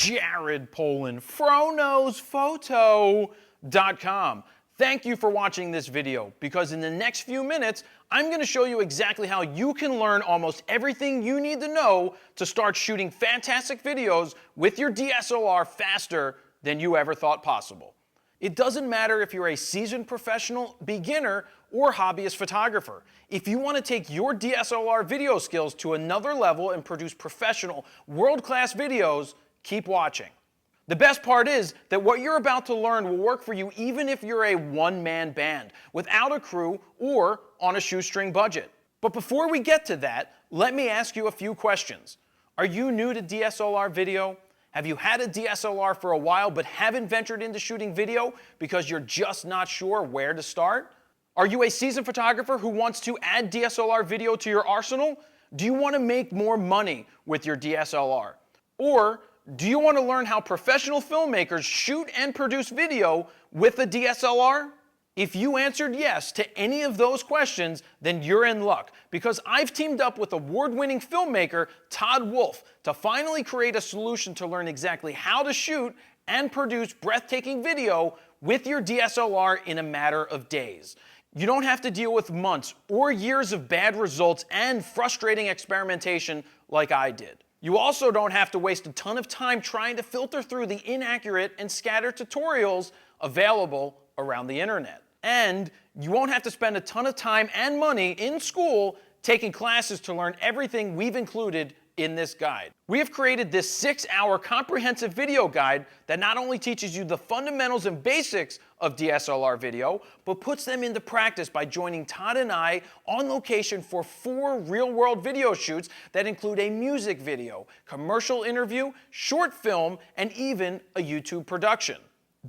Jared Polin, FroKnowsPhoto.com. Thank you for watching this video, because in the next few minutes, I'm going to show you exactly how you can learn almost everything you need to know to start shooting fantastic videos with your DSLR faster than you ever thought possible. It doesn't matter if you're a seasoned professional, beginner, or hobbyist photographer. If you want to take your DSLR video skills to another level and produce professional, world-class videos, keep watching. The best part is that what you're about to learn will work for you even if you're a one-man band, without a crew, or on a shoestring budget. But before we get to that, let me ask you a few questions. Are you new to DSLR video? Have you had a DSLR for a while but haven't ventured into shooting video because you're just not sure where to start? Are you a seasoned photographer who wants to add DSLR video to your arsenal? Do you want to make more money with your DSLR? Or do you want to learn how professional filmmakers shoot and produce video with a DSLR? If you answered yes to any of those questions, then you're in luck, because I've teamed up with award-winning filmmaker Todd Wolfe to finally create a solution to learn exactly how to shoot and produce breathtaking video with your DSLR in a matter of days. You don't have to deal with months or years of bad results and frustrating experimentation like I did. You also don't have to waste a ton of time trying to filter through the inaccurate and scattered tutorials available around the internet. And you won't have to spend a ton of time and money in school taking classes to learn everything we've included in this guide. We have created this 6-hour comprehensive video guide that not only teaches you the fundamentals and basics of DSLR video, but puts them into practice by joining Todd and I on location for 4 real-world video shoots that include a music video, commercial interview, short film, and even a YouTube production.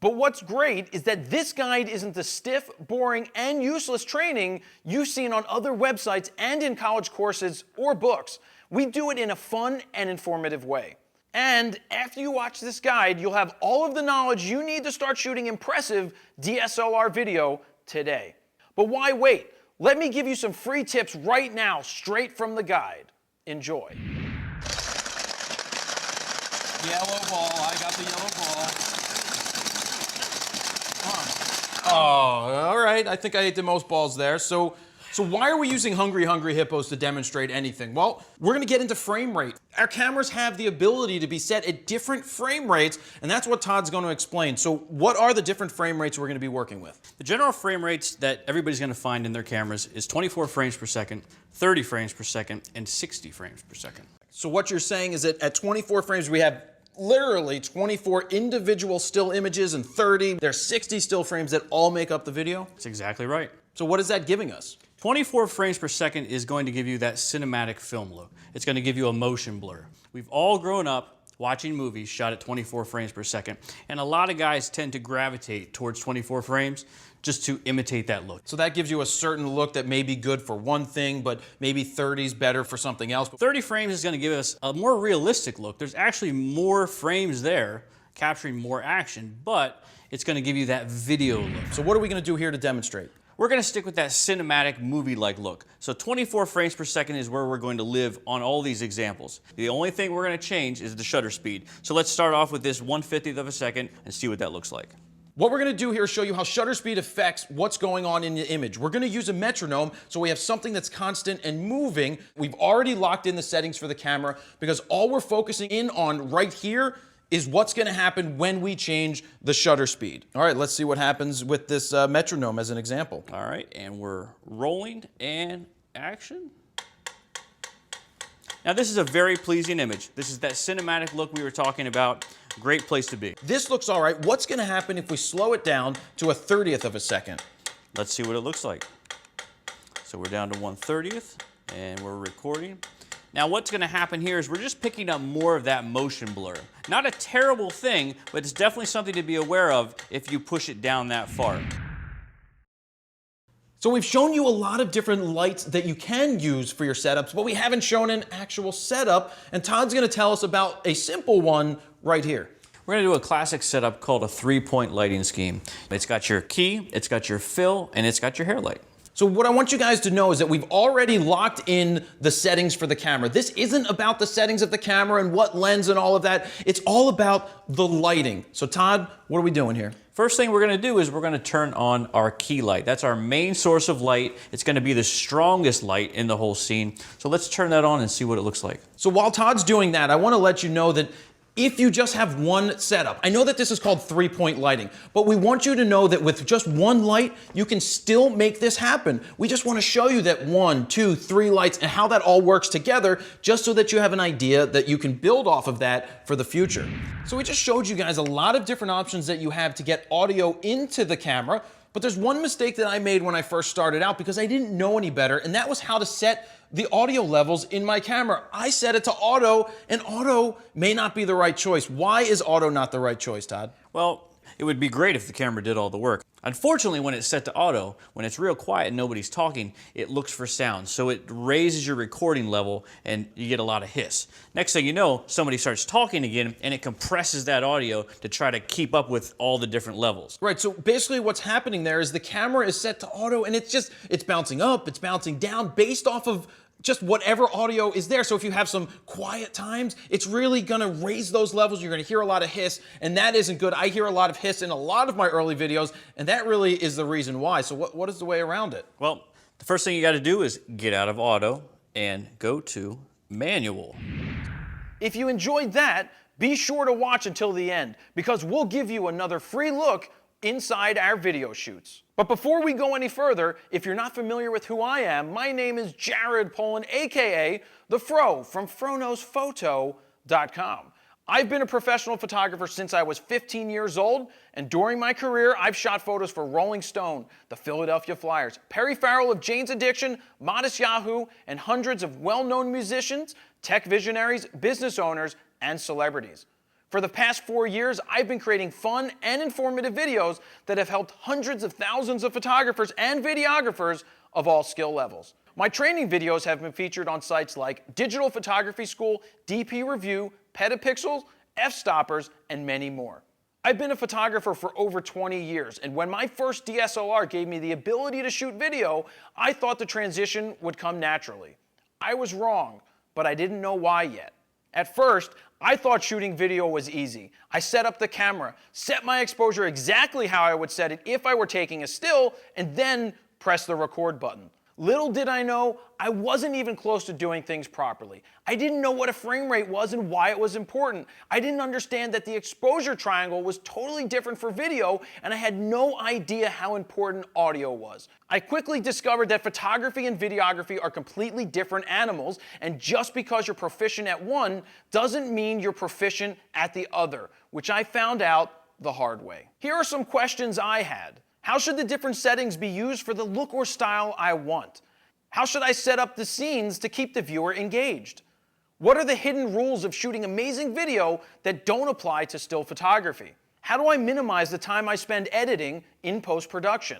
But what's great is that this guide isn't the stiff, boring, and useless training you've seen on other websites and in college courses or books. We do it in a fun and informative way. And after you watch this guide, you'll have all of the knowledge you need to start shooting impressive DSLR video today. But why wait? Let me give you some free tips right now, straight from the guide. Enjoy. Yellow ball, I got the yellow ball. Oh, all right. I think I ate the most balls there. So why are we using Hungry Hippos to demonstrate anything? Well, we're going to get into frame rate. Our cameras have the ability to be set at different frame rates, and that's what Todd's going to explain. So what are the different frame rates we're going to be working with? The general frame rates that everybody's going to find in their cameras is 24 frames per second, 30 frames per second, and 60 frames per second. So what you're saying is that at 24 frames, we have literally 24 individual still images, and 30, there's 60 still frames that all make up the video? That's exactly right. So what is that giving us? 24 frames per second is going to give you that cinematic film look. It's going to give you a motion blur. We've all grown up watching movies shot at 24 frames per second, and a lot of guys tend to gravitate towards 24 frames just to imitate that look. So that gives you a certain look that may be good for one thing, but maybe 30 is better for something else. 30 frames is going to give us a more realistic look. There's actually more frames there, capturing more action, but it's going to give you that video look. So what are we going to do here to demonstrate? We're going to stick with that cinematic movie-like look. So 24 frames per second is where we're going to live on all these examples. The only thing we're going to change is the shutter speed. So let's start off with this 1/50th of a second and see what that looks like. What we're going to do here is show you how shutter speed affects what's going on in the image. We're going to use a metronome so we have something that's constant and moving. We've already locked in the settings for the camera because all we're focusing in on right here is what's going to happen when we change the shutter speed. All right, let's see what happens with this metronome as an example. All right, and we're rolling and action. Now this is a very pleasing image. This is that cinematic look we were talking about. Great place to be. This looks all right. What's going to happen if we slow it down to a 30th of a second? Let's see what it looks like. So we're down to 1/30th and we're recording. Now what's going to happen here is we're just picking up more of that motion blur. Not a terrible thing, but it's definitely something to be aware of if you push it down that far. So we've shown you a lot of different lights that you can use for your setups, but we haven't shown an actual setup, and Todd's going to tell us about a simple one right here. We're going to do a classic setup called a 3-point lighting scheme. It's got your key, it's got your fill, and it's got your hair light. So what I want you guys to know is that we've already locked in the settings for the camera. This isn't about the settings of the camera and what lens and all of that. It's all about the lighting. So Todd, what are we doing here? First thing we're going to do is we're going to turn on our key light. That's our main source of light. It's going to be the strongest light in the whole scene. So let's turn that on and see what it looks like. So while Todd's doing that, I want to let you know that if you just have one setup, I know that this is called 3-point lighting, but we want you to know that with just one light, you can still make this happen. We just want to show you that 1, 2, 3 lights and how that all works together, just so that you have an idea that you can build off of that for the future. So we just showed you guys a lot of different options that you have to get audio into the camera, but there's one mistake that I made when I first started out because I didn't know any better, and that was how to set the audio levels in my camera. I set it to auto, and auto may not be the right choice. Why is auto not the right choice, Todd? Well, it would be great if the camera did all the work. Unfortunately, when it's set to auto, when it's real quiet and nobody's talking, it looks for sound. So it raises your recording level and you get a lot of hiss. Next thing you know, somebody starts talking again and it compresses that audio to try to keep up with all the different levels. Right, so basically what's happening there is the camera is set to auto and it's bouncing up, it's bouncing down based off of just whatever audio is there. So if you have some quiet times, it's really gonna raise those levels. You're gonna hear a lot of hiss, and that isn't good. I hear a lot of hiss in a lot of my early videos, and that really is the reason why. So what is the way around it? Well, the first thing you gotta do is get out of auto and go to manual. If you enjoyed that, be sure to watch until the end, because we'll give you another free look inside our video shoots. But before we go any further, if you're not familiar with who I am, my name is Jared Polin, aka The Fro from FroKnowsPhoto.com. I've been a professional photographer since I was 15 years old, and during my career, I've shot photos for Rolling Stone, the Philadelphia Flyers, Perry Farrell of Jane's Addiction, Modest Yahoo, and hundreds of well-known musicians, tech visionaries, business owners, and celebrities. For the past 4 years, I've been creating fun and informative videos that have helped hundreds of thousands of photographers and videographers of all skill levels. My training videos have been featured on sites like Digital Photography School, DP Review, Petapixels, F-Stoppers, and many more. I've been a photographer for over 20 years, and when my first DSLR gave me the ability to shoot video, I thought the transition would come naturally. I was wrong, but I didn't know why yet. At first, I thought shooting video was easy. I set up the camera, set my exposure exactly how I would set it if I were taking a still, and then press the record button. Little did I know, I wasn't even close to doing things properly. I didn't know what a frame rate was and why it was important. I didn't understand that the exposure triangle was totally different for video, and I had no idea how important audio was. I quickly discovered that photography and videography are completely different animals, and just because you're proficient at one doesn't mean you're proficient at the other, which I found out the hard way. Here are some questions I had. How should the different settings be used for the look or style I want? How should I set up the scenes to keep the viewer engaged? What are the hidden rules of shooting amazing video that don't apply to still photography? How do I minimize the time I spend editing in post-production?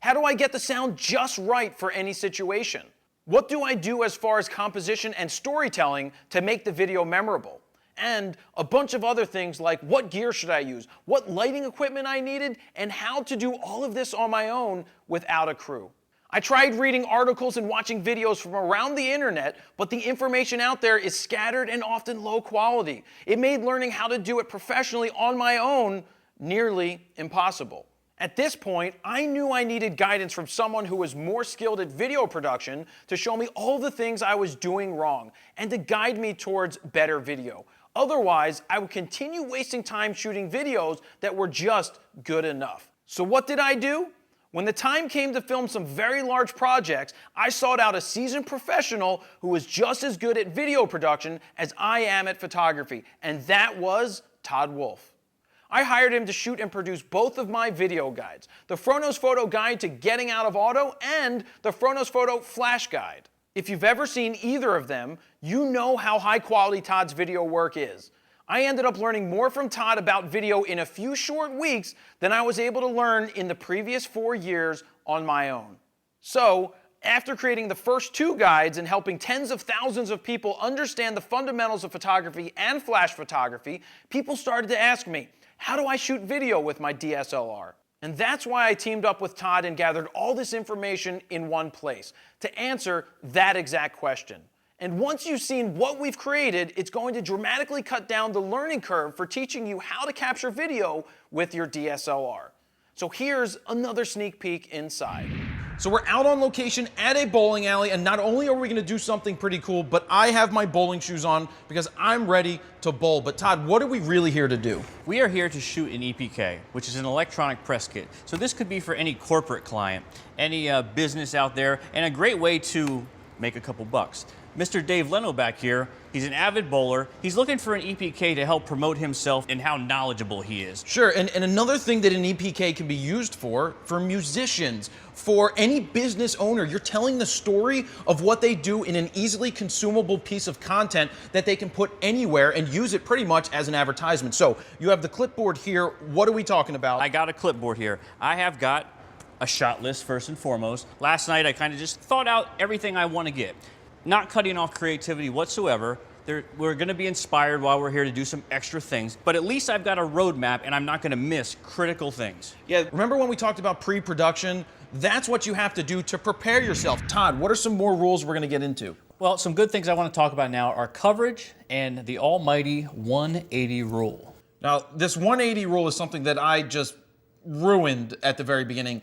How do I get the sound just right for any situation? What do I do as far as composition and storytelling to make the video memorable? And a bunch of other things like what gear should I use, what lighting equipment I needed, and how to do all of this on my own without a crew. I tried reading articles and watching videos from around the internet, but the information out there is scattered and often low quality. It made learning how to do it professionally on my own nearly impossible. At this point, I knew I needed guidance from someone who was more skilled at video production to show me all the things I was doing wrong and to guide me towards better video. Otherwise, I would continue wasting time shooting videos that were just good enough. So what did I do? When the time came to film some very large projects, I sought out a seasoned professional who was just as good at video production as I am at photography, and that was Todd Wolf. I hired him to shoot and produce both of my video guides, the Froknows Photo Guide to Getting Out of Auto and the Froknows Photo Flash Guide. If you've ever seen either of them, you know how high quality Todd's video work is. I ended up learning more from Todd about video in a few short weeks than I was able to learn in the previous 4 years on my own. So, after creating the first 2 guides and helping tens of thousands of people understand the fundamentals of photography and flash photography, people started to ask me, how do I shoot video with my DSLR? And that's why I teamed up with Todd and gathered all this information in one place to answer that exact question. And once you've seen what we've created, it's going to dramatically cut down the learning curve for teaching you how to capture video with your DSLR. So here's another sneak peek inside. So we're out on location at a bowling alley, and not only are we gonna do something pretty cool, but I have my bowling shoes on because I'm ready to bowl. But Todd, what are we really here to do? We are here to shoot an EPK, which is an electronic press kit. So this could be for any corporate client, any business out there, and a great way to make a couple bucks. Mr. Dave Leno back here, he's an avid bowler. He's looking for an EPK to help promote himself and how knowledgeable he is. Sure, and another thing that an EPK can be used for musicians, for any business owner. You're telling the story of what they do in an easily consumable piece of content that they can put anywhere and use it pretty much as an advertisement. So you have the clipboard here. What are we talking about? I got a clipboard here. I have got a shot list first and foremost. Last night I kind of just thought out everything I want to get. Not cutting off creativity whatsoever. We're going to be inspired while we're here to do some extra things, but at least I've got a roadmap and I'm not going to miss critical things. Yeah, remember when we talked about pre-production? That's what you have to do to prepare yourself. Todd, what are some more rules we're going to get into? Well, some good things I want to talk about now are coverage and the almighty 180 rule. Now, this 180 rule is something that I just ruined at the very beginning,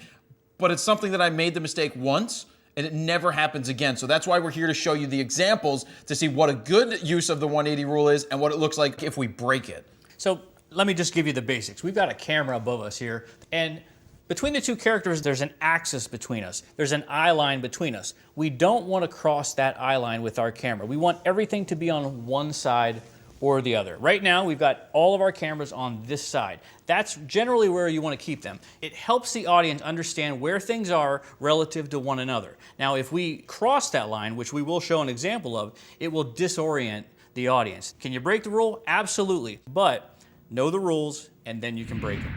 but it's something that I made the mistake once, and it never happens again. So that's why we're here to show you the examples to see what a good use of the 180 rule is and what it looks like if we break it. So let me just give you the basics. We've got a camera above us here, and between the two characters, there's an axis between us. There's an eye line between us. We don't want to cross that eye line with our camera. We want everything to be on one side or the other. Right now, we've got all of our cameras on this side. That's generally where you want to keep them. It helps the audience understand where things are relative to one another. Now, if we cross that line, which we will show an example of, it will disorient the audience. Can you break the rule? Absolutely. But know the rules, and then you can break them.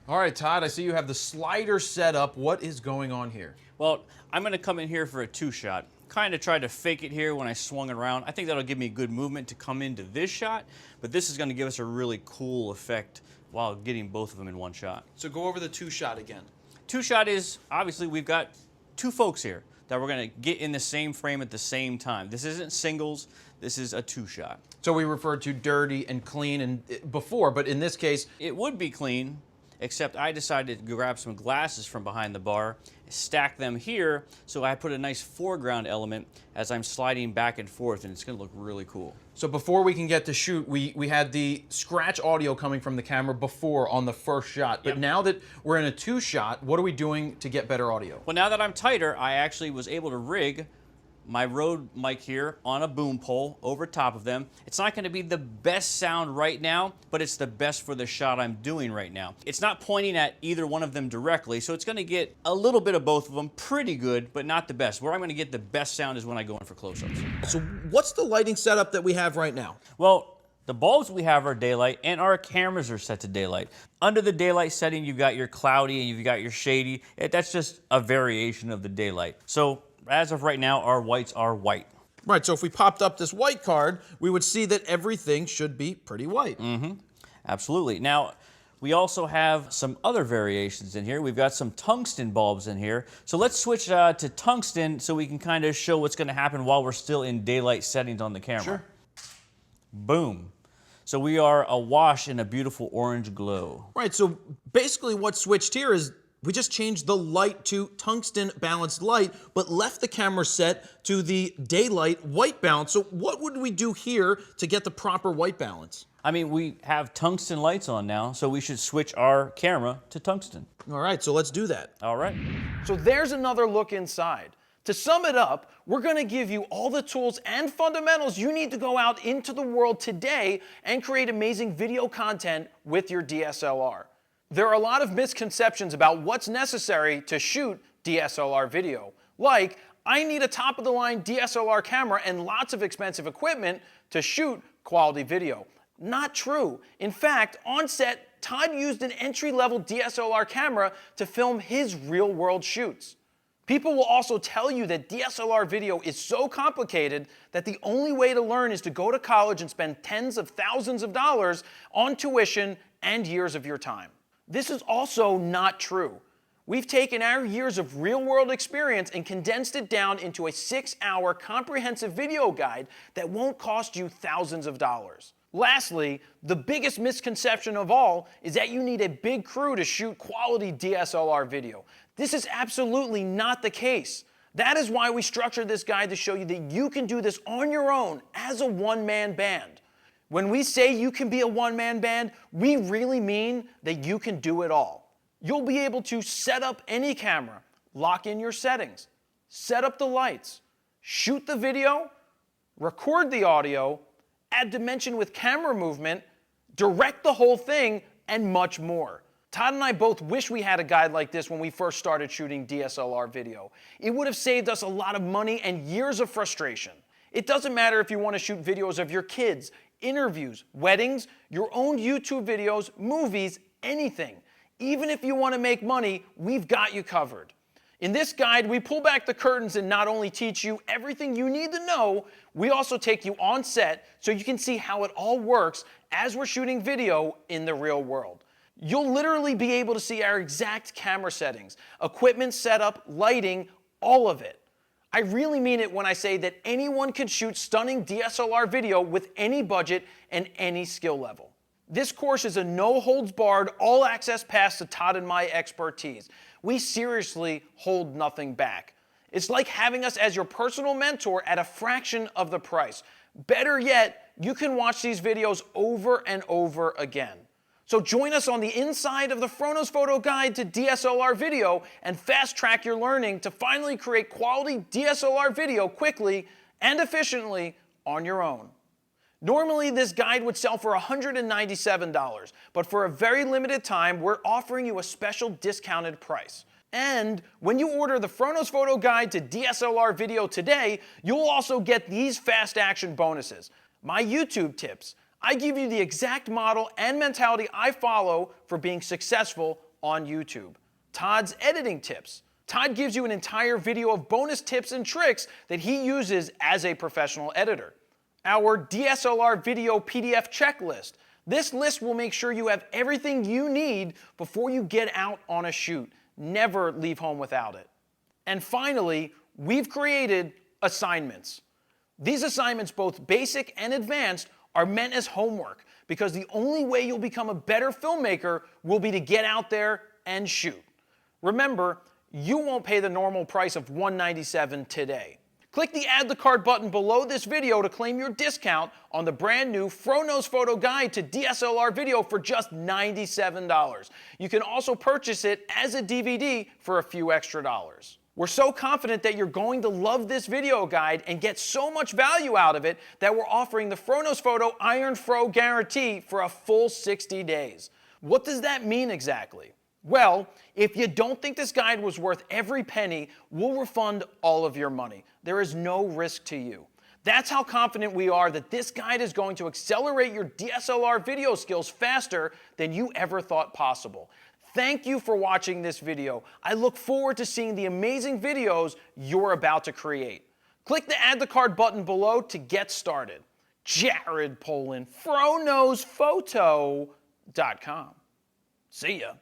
All right, Todd, I see you have the slider set up. What is going on here? Well, I'm going to come in here for a two-shot. Kind of tried to fake it here when I swung it around. I think that'll give me good movement to come into this shot, but this is going to give us a really cool effect while getting both of them in one shot. So go over the two-shot again. Two-shot is, obviously, we've got two folks here that we're going to get in the same frame at the same time. This isn't singles, this is a two-shot. So we referred to dirty and clean and before, but in this case, It would be clean, except I decided to grab some glasses from behind the bar, stack them here, so I put a nice foreground element as I'm sliding back and forth, and it's going to look really cool. so before we can get to shoot, we had the scratch audio coming from the camera before on the first shot. But Yep. now that we're in a two-shot, what are we doing to get better audio? Well, now that I'm tighter, I actually was able to rig my Rode mic here on a boom pole over top of them. It's not going to be the best sound right now, but it's the best for the shot I'm doing right now. It's not pointing at either one of them directly, so it's going to get a little bit of both of them pretty good, but not the best. Where I'm going to get the best sound is when I go in for close-ups. So what's the lighting setup that we have right now? Well, the bulbs we have are daylight, and our cameras are set to daylight. Under the daylight setting, you've got your cloudy and you've got your shady. That's just a variation of the daylight. So as of right now, our whites are white. Right, so if we popped up this white card, we would see that everything should be pretty white. Absolutely. Now, we also have some other variations in here. We've got some tungsten bulbs in here. So let's switch to tungsten so we can kind of show what's going to happen while we're still in daylight settings on the camera. Sure. Boom. So we are awash in a beautiful orange glow. Right, so basically what's switched here is we just changed the light to tungsten balanced light, but left the camera set to the daylight white balance. So what would we do here to get the proper white balance? I mean, we have tungsten lights on now, so we should switch our camera to tungsten. All right, so let's do that. All right. So there's another look inside. To sum it up, we're going to give you all the tools and fundamentals you need to go out into the world today and create amazing video content with your DSLR. There are a lot of misconceptions about what's necessary to shoot DSLR video. Like, I need a top-of-the-line DSLR camera and lots of expensive equipment to shoot quality video. Not true. In fact, on set, Todd used an entry-level DSLR camera to film his real-world shoots. People will also tell you that DSLR video is so complicated that the only way to learn is to go to college and spend tens of thousands of dollars on tuition and years of your time. This is also not true. We've taken our years of real-world experience and condensed it down into a 6-hour comprehensive video guide that won't cost you thousands of dollars. Lastly, the biggest misconception of all is that you need a big crew to shoot quality DSLR video. This is absolutely not the case. That is why we structured this guide to show you that you can do this on your own as a one-man band. When we say you can be a one-man band, we really mean that you can do it all. You'll be able to set up any camera, lock in your settings, set up the lights, shoot the video, record the audio, add dimension with camera movement, direct the whole thing, and much more. Todd and I both wish we had a guide like this when we first started shooting DSLR video. It would have saved us a lot of money and years of frustration. It doesn't matter if you want to shoot videos of your kids, interviews, weddings, your own YouTube videos, movies, anything. Even if you want to make money, we've got you covered. In this guide, we pull back the curtains and not only teach you everything you need to know, we also take you on set so you can see how it all works as we're shooting video in the real world. You'll literally be able to see our exact camera settings, equipment setup, lighting, all of it. I really mean it when I say that anyone can shoot stunning DSLR video with any budget and any skill level. This course is a no-holds-barred, all-access pass to Todd and my expertise. We seriously hold nothing back. It's like having us as your personal mentor at a fraction of the price. Better yet, you can watch these videos over and over again. So join us on the inside of the Froknows Photo Guide to DSLR video and fast-track your learning to finally create quality DSLR video quickly and efficiently on your own. Normally, this guide would sell for $197, but for a very limited time, we're offering you a special discounted price. And when you order the Froknows Photo Guide to DSLR video today, you'll also get these fast action bonuses. My YouTube tips. I give you the exact model and mentality I follow for being successful on YouTube. Todd's editing tips. Todd gives you an entire video of bonus tips and tricks that he uses as a professional editor. Our DSLR video PDF checklist. This list will make sure you have everything you need before you get out on a shoot. Never leave home without it. And finally, we've created assignments. These assignments, both basic and advanced, are meant as homework because the only way you'll become a better filmmaker will be to get out there and shoot. Remember, you won't pay the normal price of $197 today. Click the Add to Cart button below this video to claim your discount on the brand new Froknows Photo Guide to DSLR video for just $97. You can also purchase it as a DVD for a few extra dollars. We're so confident that you're going to love this video guide and get so much value out of it that we're offering the Froknows Photo Iron Fro Guarantee for a full 60 days. What does that mean exactly? Well, if you don't think this guide was worth every penny, we'll refund all of your money. There is no risk to you. That's how confident we are that this guide is going to accelerate your DSLR video skills faster than you ever thought possible. Thank you for watching this video. I look forward to seeing the amazing videos you're about to create. Click the Add to Cart button below to get started. Jared Polin, FroknowsPhoto.com. See ya.